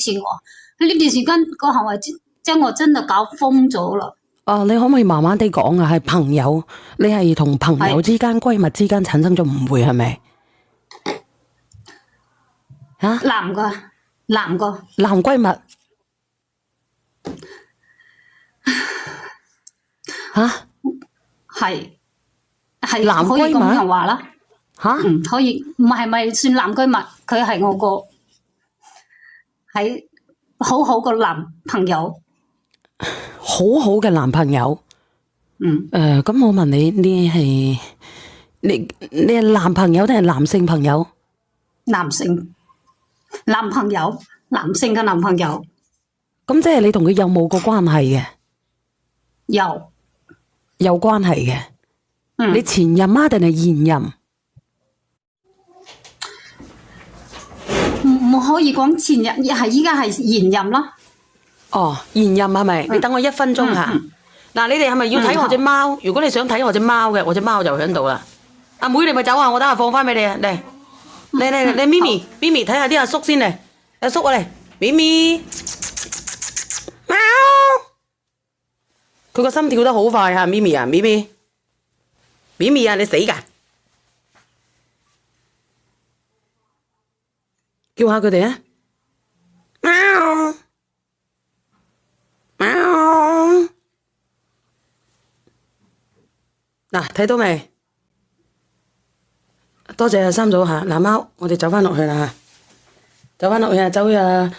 持我。佢呢段時間個行為將我真係搞瘋咗啦。你可唔可以慢慢地講啊？係朋友，你係同朋友之間、閨蜜之間產生咗誤會係咪？嚇？男閨蜜嚇？係男閨蜜，可以咁樣話啦嚇？可以，唔係咪算男閨蜜？佢係我個係好好個男朋友，好好嘅男朋友。咁我問你，你係男朋友定係男性朋友？男性嘅男朋友。咁即係你同佢有冇個關係嘅？有關係嘅。你前任啊定係現任？唔可以講前任，依家係現任啦。現任係咪？你等我1分鐘吓。嗱，你哋係咪要睇我隻貓？如果你想睇我隻貓嘅，我隻貓就喺度啦。阿妹你咪走啊！我等下放翻俾你啊！嚟，你咪咪睇下啲阿叔先嚟。阿叔啊嚟，咪咪，貓。佢個心跳得好快啊！咪咪啊，咪咪啊，你死噶！叫下佢哋啊！貓。嗱，睇到未？多謝阿三嫂吓，嗱貓，我哋走翻落去啦吓，走翻落去啊，走去阿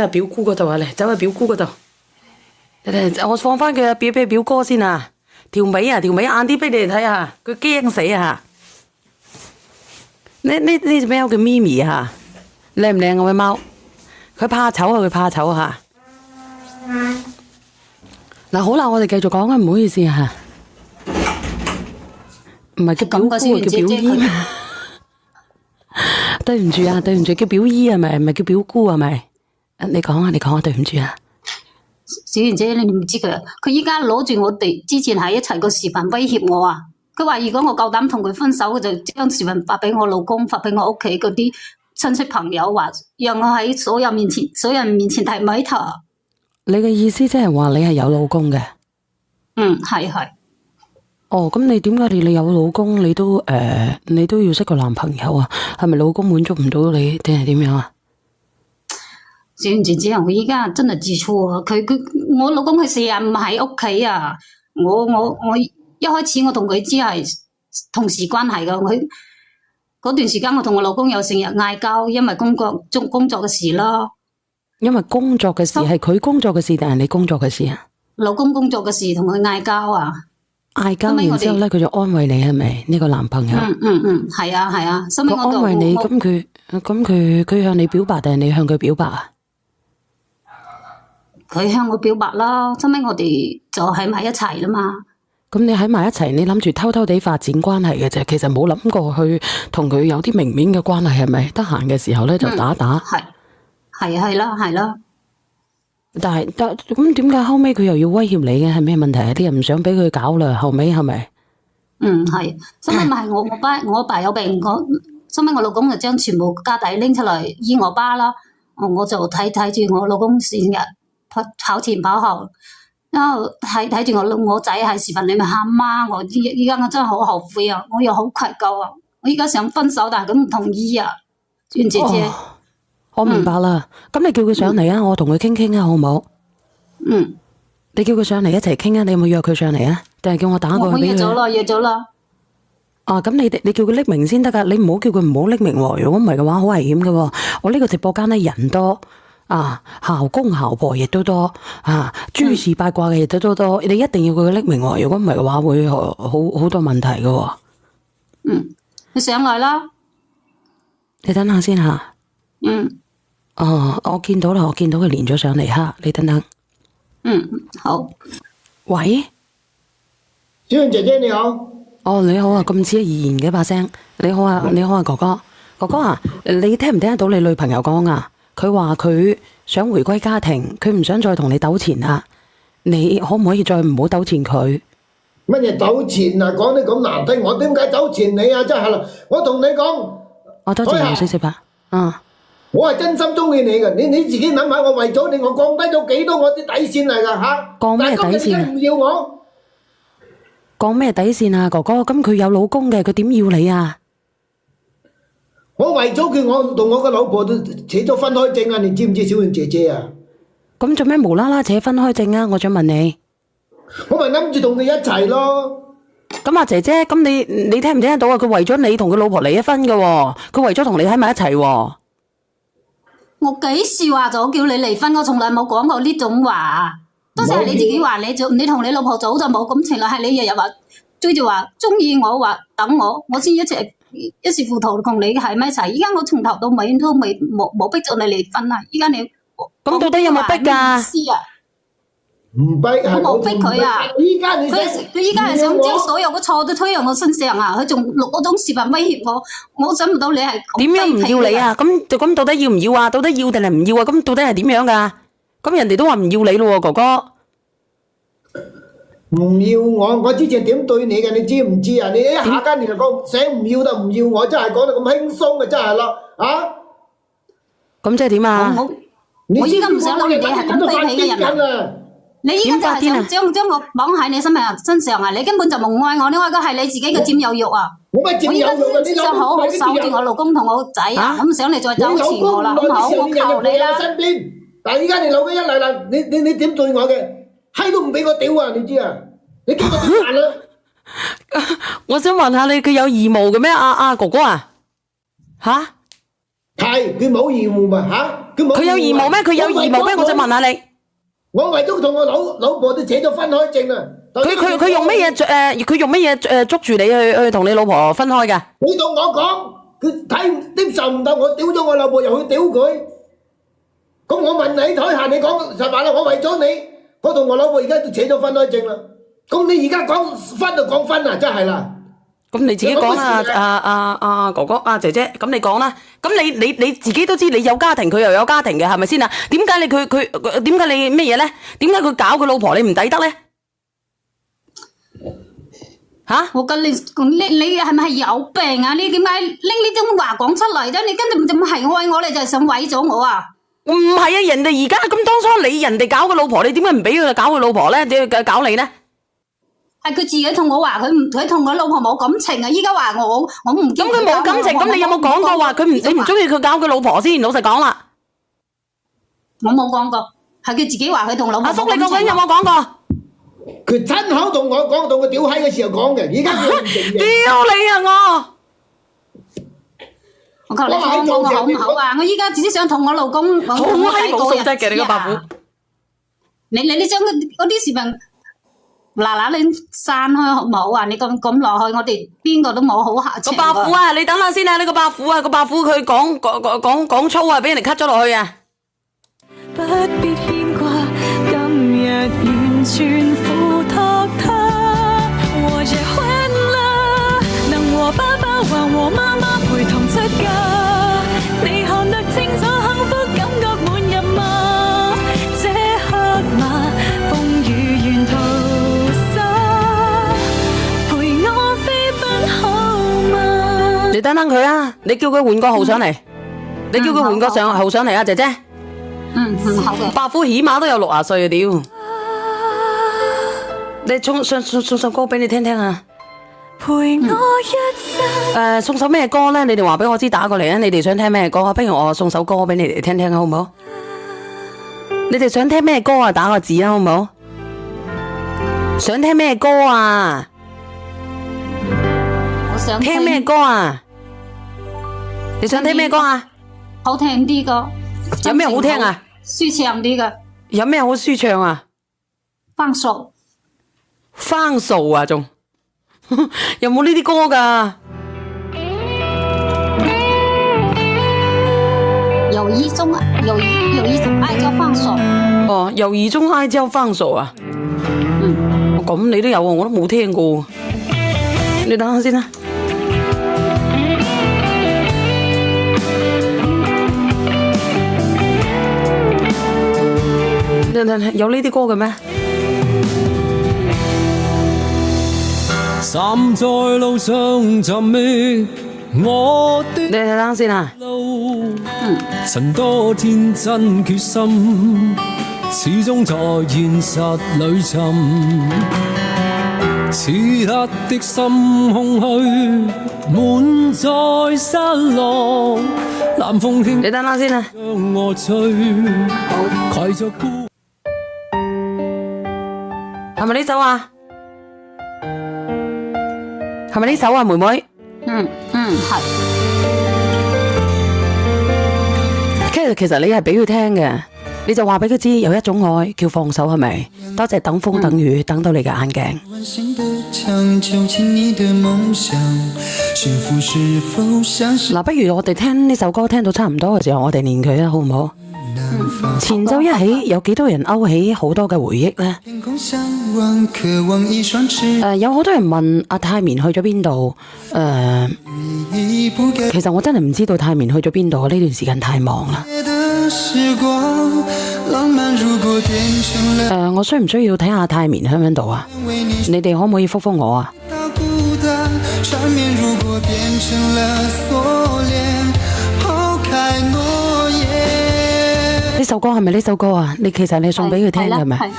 表姑嗰度啊，嚟，走去表姑嗰度。我放翻佢俾表哥先啊，條尾晏啲俾你哋睇下，佢驚死啊！呢隻貓叫咪咪啊，靚唔靚啊？位貓，佢怕醜啊！嗱，好啦，我哋繼續講啊，唔好意思啊。唔係叫表姑，叫表姨。對唔住啊，叫表姨係咪？唔係叫表姑係咪？你講啊，對唔住啊。小賢姐，你唔知佢依家攞住我哋之前喺一齊個視頻威脅我啊！佢話如果我夠膽同佢分手，佢就將視頻發俾我老公，發俾我屋企嗰啲親戚朋友，話讓我喺所有人面前提米頭。你嘅意思即係話你係有老公嘅？係。咁你點解你有老公，你都要識個男朋友啊？係咪老公滿足唔到你，定係點樣啊？小賢姐，我依家真係知錯啊！我老公佢成日唔喺屋企啊！我一開始我同佢只係同事關係噶，佢嗰段時間我同我老公又成日嗌交，因為工作嘅事咯。因為工作嘅事係佢工作嘅事定係你工作嘅事啊？老公工作嘅事同佢嗌交啊！嗌交然之後咧，佢就安慰你係咪？呢個男朋友？係啊。佢安慰你，咁佢向你表白定係你向佢表白啊？佢向我表白啦，後尾我哋就喺埋一齊啦嘛。咁你喺埋一齊，你諗住偷偷地發展關係嘅啫，其實冇諗過去同佢有啲明面嘅關係，係咪？得閒嘅時候咧就打。係啦。但係咁點解後尾佢又要威脅你嘅？係咩問題啊？啲人唔想俾佢搞啦，後尾係咪？係。後尾咪係我爸有病，後尾我老公就將全部家底拎出嚟醫我爸啦。我就睇住我老公成日跑前跑後，然後睇住我仔喺視頻裏面喊媽，我依家我真係好後悔啊！我又好愧疚啊！我依家想分手，但係佢唔同意啊！娟姐姐，我明白啦。咁你叫佢上嚟啊，我同佢傾傾啊，好唔好？你叫佢上嚟一齊傾啊！你有冇約佢上嚟啊？定係叫我打過去俾佢？我約咗啦。咁你叫佢匿名先得噶，你唔好叫佢唔好匿名喎。如果唔係嘅話，好危險噶。我呢個直播間咧人多姣公姣婆亦都多諸事八卦嘅亦都多，你一定要佢匿名喎。如果唔係嘅話，會好多問題噶。你上來啦。你等下先吓。我見到啦，我見到佢連咗上嚟哈。你等等。好。喂，小燕姐姐你好。你好啊，咁似怡然嘅把聲。你好啊，哥哥啊，你聽唔聽得到你女朋友講啊？佢話佢想回歸家庭，佢唔想再同你糾纏啦。你可唔可以再唔好糾纏佢？乜嘢糾纏啊？講得咁難聽，我點解糾纏你啊？真係啦，我同你講，多謝你，小吧。我係真心中意你嘅，你自己諗下，我為咗你，我降低咗幾多我啲底線嚟㗎嚇？降咩底線啊？但係今日你唔要我，降咩底線啊，哥哥？咁佢有老公嘅，佢點要你啊？我為咗佢，我同我個老婆都扯咗分開證啊！你知唔知小燕姐姐啊？咁做咩無啦啦扯分開證啊？我想問你。我咪諗住同佢一齊咯。咁啊姐姐，咁你聽唔聽得到啊？佢為咗你同佢老婆離咗婚嘅喎，佢為咗同你喺埋一齊喎。我幾時話咗叫你離婚？我從來冇講過呢種話，多數係你自己話你同你老婆早就冇感情啦，係你日日話追住話中意我，話等我先一時糊塗同你喺埋一齊。依家我從頭到尾都冇逼咗你離婚啊！依家你咁到底有冇逼㗎？唔逼，我冇逼佢啊！依家你佢依家係想將所有嘅錯都推喺我身上啊！佢仲錄嗰種視頻威脅我，我想唔到你係點樣唔要你啊？咁到底要唔要啊？到底要定係唔要啊？咁到底係點樣㗎？咁人哋都話唔要你咯喎，哥哥。唔要我之前點對你嘅，你知唔知啊？你一下間你就講醒唔要就唔要我，真係講得咁輕鬆嘅，真係咯啊！咁即係點啊？我依家唔想諗你係咁卑鄙嘅人啊！你依家就係想將我綁喺你身上啊！你根本就冇愛我，你愛嘅係你自己嘅佔有欲啊！我依家只想好好守住我老公同我仔啊！咁唔想你再糾纏我啦，好唔好？我求你啦！但係依家你老公一嚟啦，你點對我嘅？閪都唔俾我屌啊！你知啊？你叫我點辦啊？我想問下你，佢有義務嘅咩？哥哥啊？吓？係佢冇義務嘛？吓？佢有義務咩？佢有義務咩？我想問下你。我為咗同我老婆都扯咗分開證啊！佢用乜嘢佢用乜嘢捉住你去同你老婆分開㗎？你同我講，佢接受唔到我屌咗我老婆，又去屌佢。咁我問你台下，你講實話啦，我為咗你，我同我老婆而家都扯咗分開證啦。咁你而家講分就講分啊，真係啦。咁你自己講啦，哥哥姐姐，咁你講啦。咁你自己都知你有家庭，佢又有家庭嘅，係咪先啊？點解你點解你咩嘢咧？點解佢搞佢老婆你唔抵得咧？吓？我跟你係咪係有病啊？你點解拎呢種話講出嚟啫？你根本就唔係愛我，你就係想毀咗我啊！唔係啊，人哋而家咁當初人哋搞個老婆，你點解唔俾佢搞佢老婆咧？點解搞你咧？係佢自己同我話佢同佢老婆冇感情啊！依家話我唔咁佢冇感情，咁你有冇講過話你唔中意佢搞佢老婆先？老實講啦，我冇講過，係佢自己話佢同老婆。阿叔，你究竟有冇講過？佢親口同我講，同佢屌閪嘅時候講嘅，而家佢唔承認。屌你啊！我求你放過我好唔好啊？我依家只係想同我老公好閪冇素質嘅你個伯父。你將嗰啲視頻嗱你刪開好唔好啊？你咁落去，我哋邊個都冇好下場。個伯父啊，你等下先啊！呢個伯父啊，個伯父佢講粗啊，俾人哋 cut 咗落去啊！不必牽掛，今日完全付託他。我結婚了，能和爸爸還和媽媽陪同出嫁，你看得清楚幸福感覺滿入嗎？這刻嘛，風雨沿途你等等佢啊！你叫佢換個號上嚟，你叫佢換個號上嚟啊，姐姐。好嘅。伯父起碼都有60歲啊！屌，你送首歌俾你聽聽啊！陪我一生。送首咩歌咧？你哋話俾我知，打過嚟啊！你哋想聽咩歌？不如我送首歌俾你哋聽聽，好唔好？你哋想聽咩歌啊？打個字啊，好唔好？想聽咩歌啊？我想聽咩歌啊？你想聽咩歌啊？好聽啲歌。有咩好聽啊？舒暢啲嘅。有咩好舒暢啊？放手。放手啊，仲有冇呢啲歌噶？有一種愛叫放手。哦，有一種愛叫放手啊。咁你都有啊？我都冇聽過。你等下先啦。有呢啲歌嘅咩？站在路上尋覓我的你睇等先啊。路，曾多天真決心，始終在現實裏尋。此刻的心空虛，滿載失落。南風輕你等等先啊。將我吹，攜着孤。係咪呢首啊？係咪呢首啊，妹妹？係。其實你係俾佢聽嘅，你就話俾佢知有一種愛叫放手，係咪？多謝等風等雨，等到你嘅眼鏡。嗱，不如我哋聽呢首歌聽到差唔多嘅時候，我哋練佢啊，好唔好？前奏一起，有幾多人勾起好多嘅回憶呢？有好多人問阿泰棉去咗邊度？其實我真係唔知道泰棉去咗邊度，呢段時間太忙啦。我需唔需要睇下泰棉喺唔喺度啊？你哋可唔可以覆覆我啊？呢首歌係咪呢首歌啊？其實你送俾佢聽嘅係咪？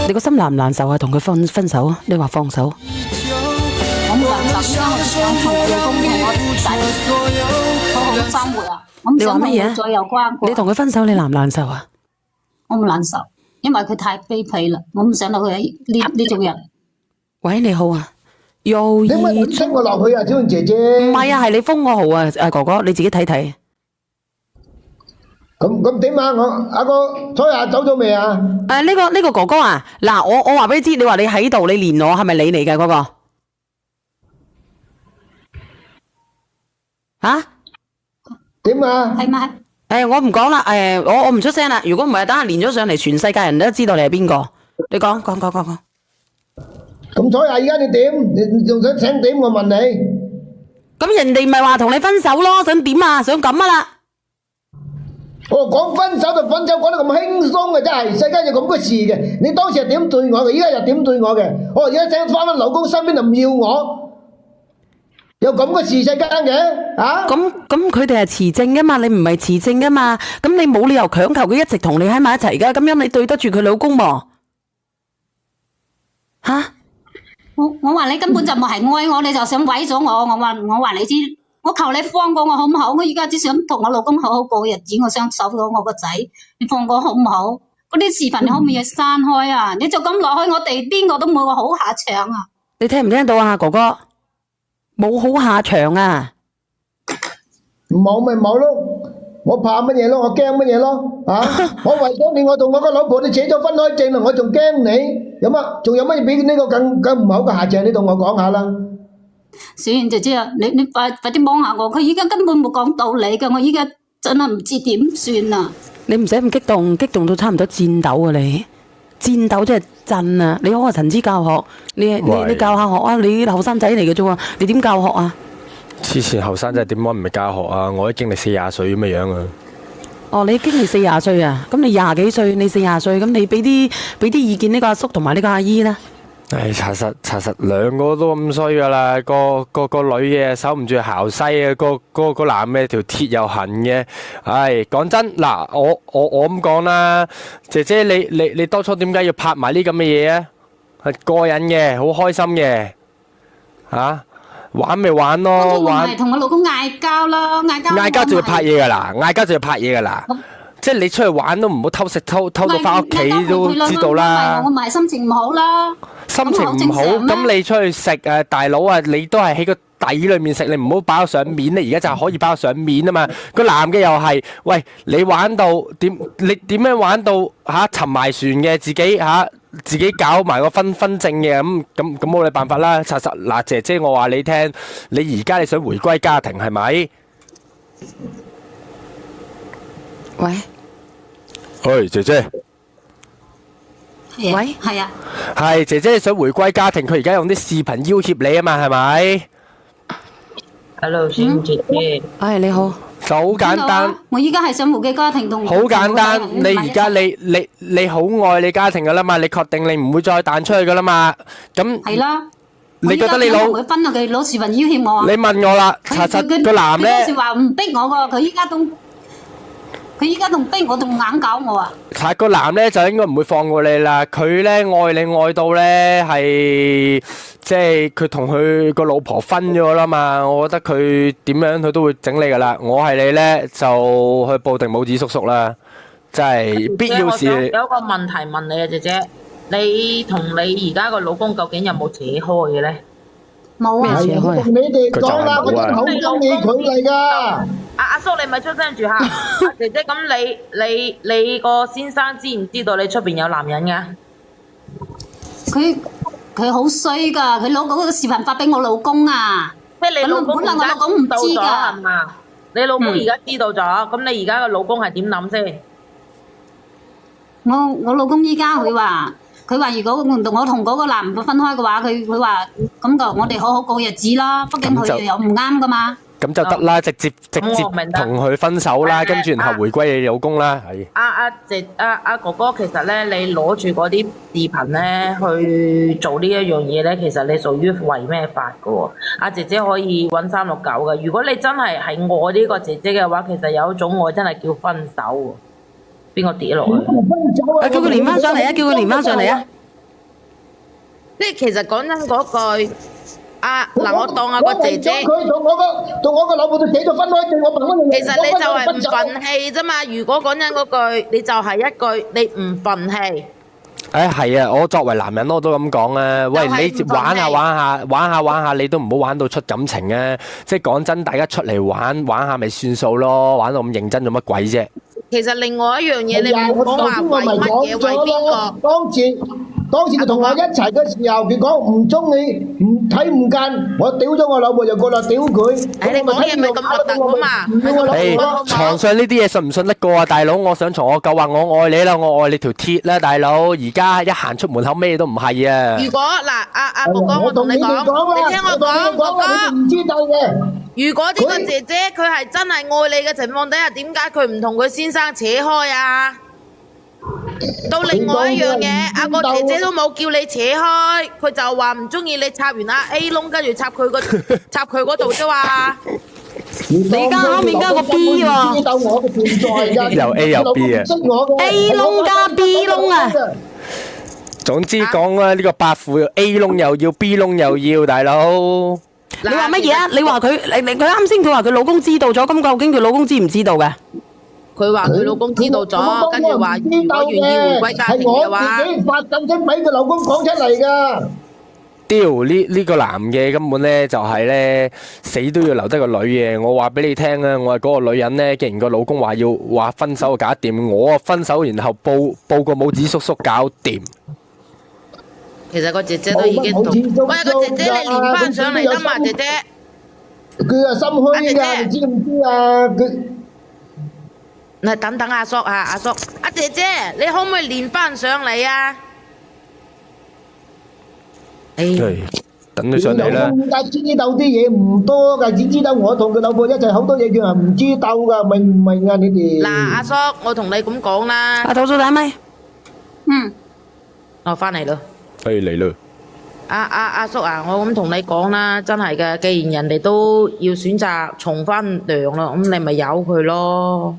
你個心難唔難受啊？同佢分手啊？你話放手？我唔難受，因為我想同我老公同我仔好好生活啊！我唔想同佢再有關係。你同佢分手，你難唔難受啊？我唔難受，因為佢太卑鄙啦，我唔想到佢呢種人。喂，你好啊，又你咪升我落去啊，小燕姐姐。唔係啊，係你封我號啊，哥哥，你自己睇睇。咁點啊？我阿哥彩霞走咗未啊？呢個哥哥啊，嗱，我話俾你知，你話你喺度，你連我係咪你嚟嘅嗰個？吓？點啊？係咪？我唔講啦，我唔出聲啦。如果唔係，等下連咗上嚟，全世界人都知道你係邊個。你講。咁彩霞，而家你點？你仲想點？我問你。咁人哋咪話同你分手咯，想點啊？想咁啊啦。講分手就分手，講得咁輕鬆嘅真係，世間有咁嘅事嘅。你當時係點對我嘅，依家又點對我嘅？我而家想翻老公身邊就唔要我，有咁嘅事世間嘅啊？咁佢哋係持證噶嘛，你唔係持證噶嘛，咁你冇理由強求佢一直同你喺埋一齊噶，咁樣你對得住佢老公噃？吓？我話你根本就唔係愛我，你就想毀咗我。我話你知。我求你放過我好唔好？我而家只想同我老公好好過日子，我想守到我個仔，你放過好唔好？嗰啲視頻你可唔可以刪開啊？你就咁落去，我哋邊個都冇個好下場啊！你聽唔聽到啊，哥哥？冇好下場啊！冇咪冇咯，我怕乜嘢咯？我驚乜嘢咯？啊！我為咗你，我同我個老婆都扯咗分開證啦，我仲驚你？有乜？仲有乜嘢比呢個更唔好嘅下場？你同我講下啦。小燕姐姐啊，你快啲幫下我，佢依家根本冇講道理㗎，我依家真係唔知點算啊！你唔使咁激動，激動到差唔多戰鬥啊！你戰鬥真係震啊！你好話陳之教學，你教下學啊！你後生仔嚟嘅啫喎，你點教學啊？之前後生仔點解唔係教學啊？我都經歷40歲咁嘅樣啊！哦，你經歷40歲啊？咁你20幾歲，你40歲，咁你俾啲意見呢個阿叔同埋呢個阿姨啦。唉，查實兩個都咁衰噶啦，個女嘅守唔住姣西啊，個男嘅條鐵又痕嘅。唉，講真嗱，我咁講啦，姐姐你當初點解要拍埋呢咁嘅嘢啊？係過癮嘅，好開心嘅，吓玩咪玩咯，玩。同我老公嗌交咯，嗌交就要拍嘢噶啦，嗌交就要拍嘢噶啦。即係你出去玩都唔好偷食偷到翻屋企都知道啦。我咪心情唔好啦。心情唔好，咁你出去食啊，大佬啊，你都係喺個底裏面食，你唔好擺到上面。你而家就係可以擺到上面啊嘛。個男嘅又係，喂，你玩到點？你點樣玩到沉埋船嘅？自己搞埋個分證嘅咁冇你辦法啦。查實嗱，姐姐我話你聽，你而家你想回歸家庭係咪？喂，喂，姐姐。喂，係啊，係姐姐你想回歸家庭，佢而家用啲視頻要挾你啊嘛，係咪 ？Hello，小燕姐姐。你好。就好簡單。我依家係想回歸家庭同。好簡單，你而家你好愛你家庭噶啦嘛，你確定你唔會再彈出去噶啦嘛？咁。係啦。你覺得你老同佢分啊？佢攞視頻要挾我啊！你問我啦，查實個男咧佢嗰時話唔逼我個，佢依家仲逼我，仲硬搞我啊！查個男咧就應該唔會放過你啦。佢咧愛你愛到咧係即係佢同佢個老婆分咗啦嘛。我覺得佢點樣佢都會整你噶啦。我係你咧就去報定拇指叔叔啦。真係必要時。有個問題問你啊，姐姐，你同你而家個老公究竟有冇扯開嘅咧？冇啊！係我同你哋講啦，我真係好中意佢嚟噶。阿叔，你咪出聲住嚇。姐姐，咁你個先生知唔知道你出邊有男人㗎？佢好衰㗎，佢攞嗰個視頻發俾我老公啊！即係你老公本來我老公唔知㗎係嘛？你老公而家知道咗，咁你而家個老公係點諗先？我老公依家佢話如果我同嗰個男嘅分開嘅話，佢話咁就我哋好好過日子啦。畢竟佢又唔啱噶嘛。咁就得啦，直接同佢分手啦，跟住然後回歸你老公啦。係。阿哥哥，其實咧，你攞住嗰啲視頻咧去做呢一樣嘢咧，其實你屬於違咩法噶喎？阿姐姐可以揾369嘅。如果你真係愛呢個姐姐嘅話，其實有一種愛真係叫分手喎。邊個跌落去？叫佢連翻上嚟啊！叫佢連翻上嚟啊！即係其實講真嗰句，嗱，我當個姐姐，佢同我個老婆都寫咗分開證，我問乜嘢？其實你就係唔憤氣啫嘛。如果講真嗰句，你就係一句你唔憤氣。係啊，我作為男人我都咁講啊。喂，你玩下，你都唔好玩到出感情啊！即係講真，大家出嚟玩下咪算數咯，玩到咁認真做乜鬼啫？其實另外一樣嘢，你唔好話為乜嘢，為邊個？當時佢同我一齊嘅時候，佢講唔中意，唔睇唔間，我屌咗我老婆就過嚟屌佢。你講嘢咪咁核突噶嘛？床上呢啲嘢信唔信得過啊，大佬？我上床我夠話我愛你啦，我愛你條鐵啦，大佬。而家一行出門口咩都唔係啊。如果嗱，阿哥哥，我同你講，你聽我講，哥哥，唔知道嘅。如果呢個姐姐佢係真係愛你嘅情況底下，點解佢唔同佢先生扯開啊？到另外一樣嘢，阿個姐姐都冇叫你扯開，佢就話唔中意你插完阿 A 窿，跟住插佢嗰度啫嘛。你而家後面加個 B 喎，又 A 又 B 啊 ，A 窿加 B 窿啊。總之講啊，呢個伯父 A 窿又要 B 窿又要，大佬。你話乜嘢啊？你話佢啱先佢話佢老公知道咗，咁究竟佢老公知唔知道嘅？佢話佢老公知道咗，跟住話如果願意回歸家庭嘅話，係我自己發緊聲俾佢老公講出嚟噶。屌呢個男嘅根本咧就係咧死都要留低個女嘅。我話俾你聽啊，我係嗰個女人咧，既然個老公話分手就搞掂，我分手然後報個拇指叔叔搞掂。其實個姐姐都已經同，喂個姐姐你連翻上嚟啦嘛，姐姐。佢係心虛㗎，你知唔知啊？佢。嗱，等阿叔啊，阿叔，阿姐姐，你可唔可以連翻上嚟啊？等佢上嚟啦。點解知道啲嘢唔多㗎？只知道我同佢老婆一齊好多嘢，佢係唔知道㗎，明唔明啊？你哋嗱，阿叔，我同你咁講啦。阿土叔打咪？我翻嚟咯。嚟咯。阿叔啊，我咁同你講啦，真係嘅，既然人哋都要選擇從翻娘啦，咁你咪由佢咯。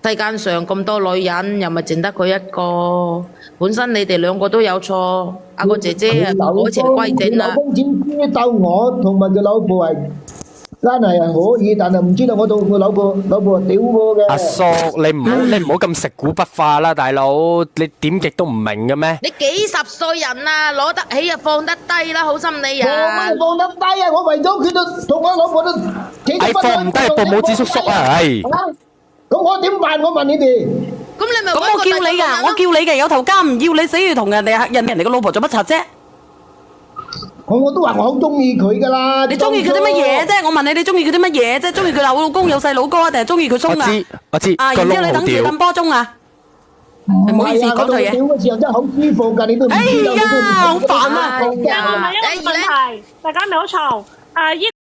世間上咁多女人，又咪淨得佢一個？本身你哋兩個都有錯，阿個姐姐啊，改邪歸正啦。佢老公只知道我同埋佢老婆係真係可以，但係唔知道我同佢老婆屌過嘅。阿叔，你唔好咁食古不化啦，大佬，你點極都唔明嘅咩？你幾十歲人啊，攞得起啊放得低啦，好心你人。我乜放得低啊？我為咗佢都同我老婆都幾多分。放唔低報拇指叔叔啊！唉。咁我點辦？我問你哋。咁你咪咁我叫你噶，我叫你嘅，有頭家唔要你死要同人哋個老婆做乜柒啫？我都話我好中意佢噶啦。你中意佢啲乜嘢啫？我問你，你中意佢啲乜嘢啫？中意佢老公有細佬哥啊，定係中意佢鬆啊？我知。啊，然之後你等住揼波鐘啊？唔好意思，講錯嘢。屌嘅時候真係好舒服㗎，你都唔知道。哎呀，好煩啊！我問一個問題，大家唔好嘈。